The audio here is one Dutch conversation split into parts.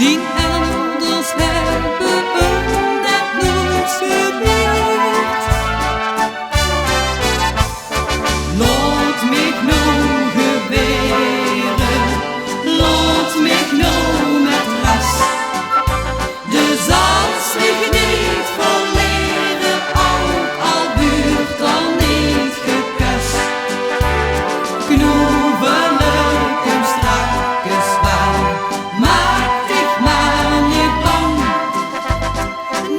Zien elders hebben dat nooit geleerd. Laat mich nou geweren, laat mich nou met rust. De zal zich niet verleren, ook al duurt dan niet gekust. Knoevelig en strakjes wel, maak dich maar niet bang.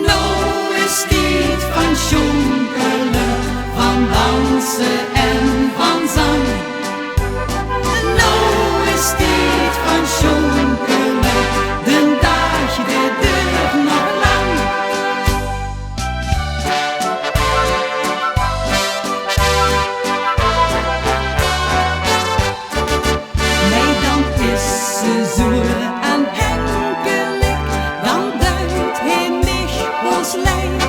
Nou is tijd van sjonkelen, van dansen en van zang. Nou is tijd van sjonkelen, de dag de deur nog lang. Nee, dan is ze zoer en enkelijk, dan duidt hij mich ons leid.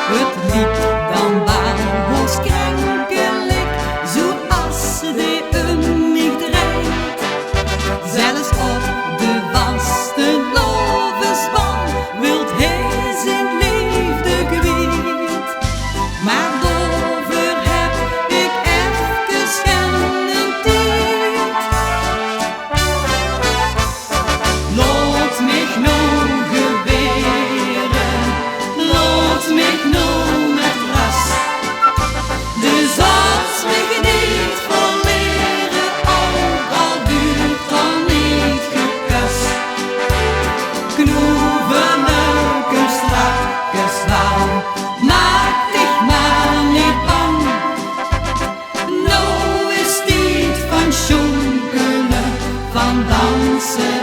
Het liep dan waar ons krenkelijk, zoals de mich draait. Zelfs op de vaste lovensbal wilt hij zijn liefde kwijt. Maar daarvoor heb ik even geen tijd. Laat mich nou geweren, laat mich nou met rust. De zal zich niet verleren, ook al duurt dan niet gekust. Knoevelig en strakjes wel, maak dich maar niet bang. Nou is tijd van sjonkelen, van dansen